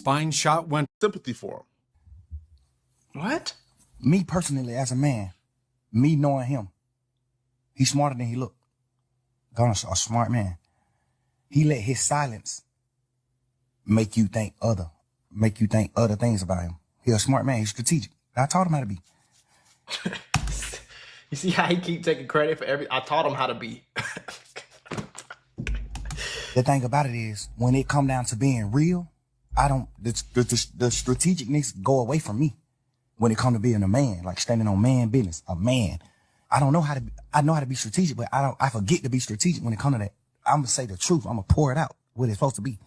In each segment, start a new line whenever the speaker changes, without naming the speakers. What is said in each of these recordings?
spine shot went
sympathy for him.
What?
Me personally, as a man, me knowing him, he's smarter than he looked. Gunner's a smart man. He let his silence make you think other things about him. He's a smart man. He's strategic. I taught him how to be.
You see how he keep taking credit for I taught him how to be.
The thing about it is, when it come down to being real, the strategicness go away from me. When it come to being a man, like standing on man business, a man. I know how to be strategic, but I forget to be strategic when it come to that. I'm gonna say the truth. I'm gonna pour it out, what it's supposed to be.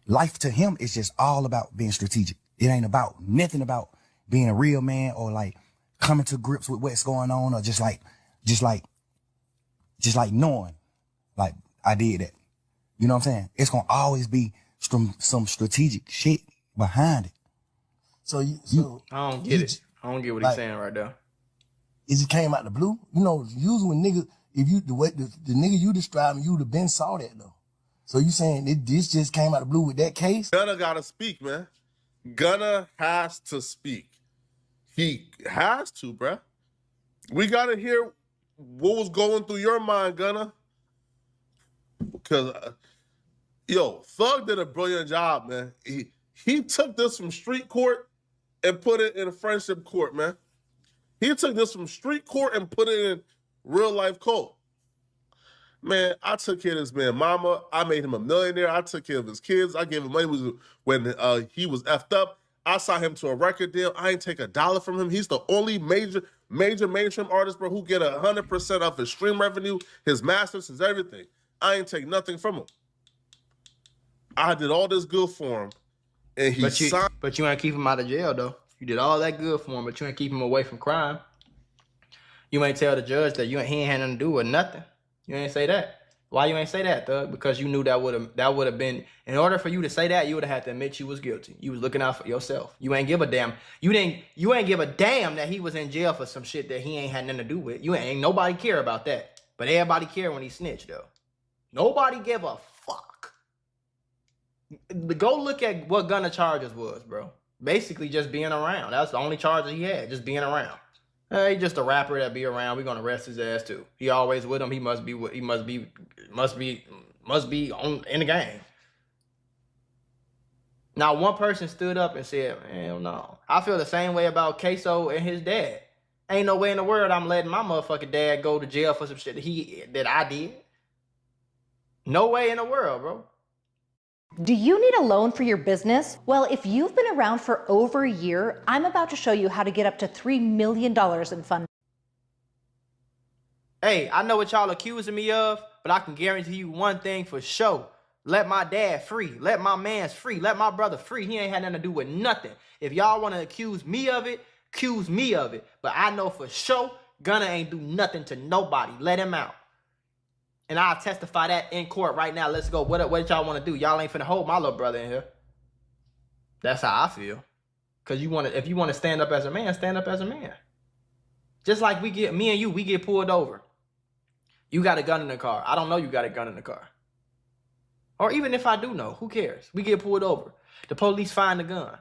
Life to him is just all about being strategic. It ain't about nothing about being a real man or like coming to grips with what's going on or just like knowing, like I did that. You know what I'm saying? It's gonna always be some strategic shit behind it.
So
I don't get it. I don't get what he's saying right there.
It just came out the blue. You know, usually when niggas, if you, the nigga you describing, you would have been saw that though. So you saying this just came out the blue with that case?
Gunna gotta speak, man. Gunna has to speak. He has to, bruh. We gotta hear what was going through your mind, Gunna. Because, Thug did a brilliant job, man. He took this from street court and put it in a friendship court, man. He took this from street court and put it in real life court. Man, I took care of this man mama. I made him a millionaire. I took care of his kids. I gave him money when he was effed up. I signed him to a record deal. I ain't take $1 from him. He's the only major mainstream artist, bro, who get 100% of his stream revenue, his masters, his everything. I ain't take nothing from him. I did all this good for him. And
but you ain't keep him out of jail, though. You did all that good for him, but you ain't keep him away from crime. You ain't tell the judge that he ain't had nothing to do with nothing. You ain't say that. Why you ain't say that, Thug? Because you knew that would have been, in order for you to say that, you would have had to admit you was guilty. You was looking out for yourself. You ain't give a damn. You ain't give a damn that he was in jail for some shit that he ain't had nothing to do with. You ain't nobody care about that. But everybody care when he snitched, though. Nobody give a fuck. Go look at what Gunna charges was, bro. Basically just being around. That's the only charge he had, just being around. Hey, he just a rapper that be around. We gonna arrest his ass too. He always with him. He must be on in the game. Now one person stood up and said, "Hell no." I feel the same way about Queso and his dad. Ain't no way in the world I'm letting my motherfucking dad go to jail for some shit that I did. No way in the world, bro.
Do you need a loan for your business? Well, if you've been around for over a year, I'm about to show you how to get up to $3 million in funding.
Hey, I know what y'all accusing me of, but I can guarantee you one thing for sure. Let my dad free. Let my man's free. Let my brother free. He ain't had nothing to do with nothing. If y'all want to accuse me of it, accuse me of it. But I know for sure Gunna ain't do nothing to nobody. Let him out. And I'll testify that in court right now. Let's go. What y'all want to do? Y'all ain't finna hold my little brother in here. That's how I feel. Because if you want to stand up as a man, stand up as a man. Just like me and you, we get pulled over. You got a gun in the car. I don't know you got a gun in the car. Or even if I do know, who cares? We get pulled over. The police find the gun.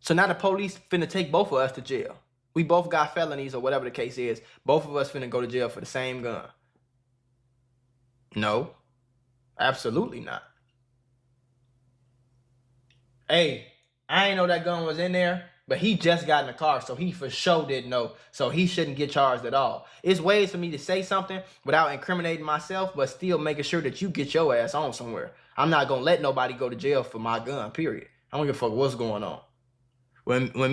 So now the police finna take both of us to jail. We both got felonies or whatever the case is. Both of us finna go to jail for the same gun. No, absolutely not. Hey, I ain't know that gun was in there, but he just got in the car, so he for sure didn't know, so he shouldn't get charged at all. It's ways for me to say something without incriminating myself, but still making sure that you get your ass on somewhere. I'm not gonna let nobody go to jail for my gun, period. I don't give a fuck what's going on. When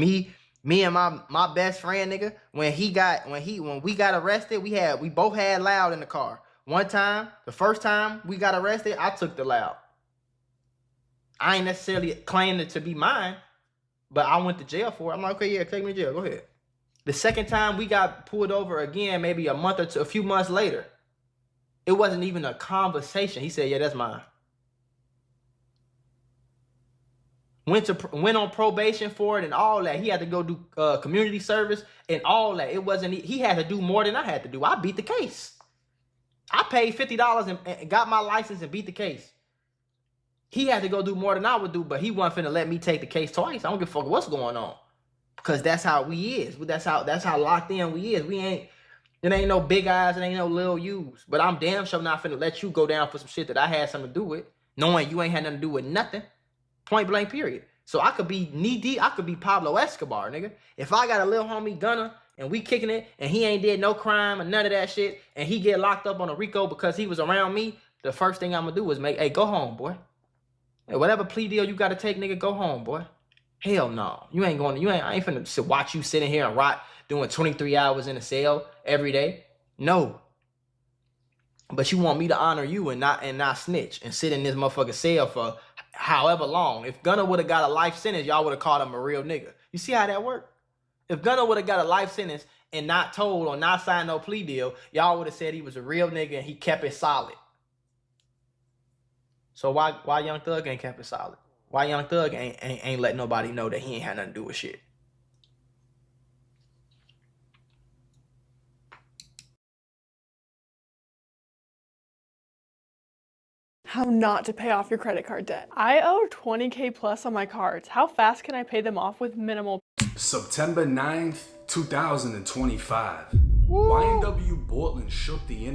me and my best friend, nigga, when we got arrested, we both had Loud in the car. One time, the first time we got arrested, I took the Loud. I ain't necessarily claimed it to be mine, but I went to jail for it. I'm like, okay, yeah, take me to jail. Go ahead. The second time we got pulled over again, maybe a few months later, it wasn't even a conversation. He said, yeah, that's mine. Went on probation for it and all that. He had to go do community service and all that. He had to do more than I had to do. I beat the case. I paid $50 and got my license and beat the case. He had to go do more than I would do, but he wasn't finna let me take the case twice. I don't give a fuck what's going on. Because that's how we is. That's how locked in we is. It ain't no big eyes, it ain't no little U's. But I'm damn sure not finna let you go down for some shit that I had something to do with, knowing you ain't had nothing to do with nothing. Point blank, period. So I could be knee deep, I could be Pablo Escobar, nigga. If I got a little homie Gunna and we kicking it and he ain't did no crime or none of that shit and he get locked up on a RICO because he was around me, the first thing I'm gonna do is hey, go home, boy. Hey, whatever plea deal you gotta take, nigga, go home, boy. Hell no. I ain't finna watch you sitting here and rot doing 23 hours in a cell every day. No. But you want me to honor you and not snitch and sit in this motherfucking cell for however long. If Gunna would have got a life sentence, y'all would have called him a real nigga. You see how that worked? If Gunna would have got a life sentence and not told or not signed no plea deal, y'all would have said he was a real nigga and he kept it solid. So why Young Thug ain't kept it solid? Why Young Thug ain't let nobody know that he ain't had nothing to do with shit?
How not to pay off your credit card debt. I owe 20K plus on my cards. How fast can I pay them off with minimal?
September 9th, 2025. YNW Portland shook the internet.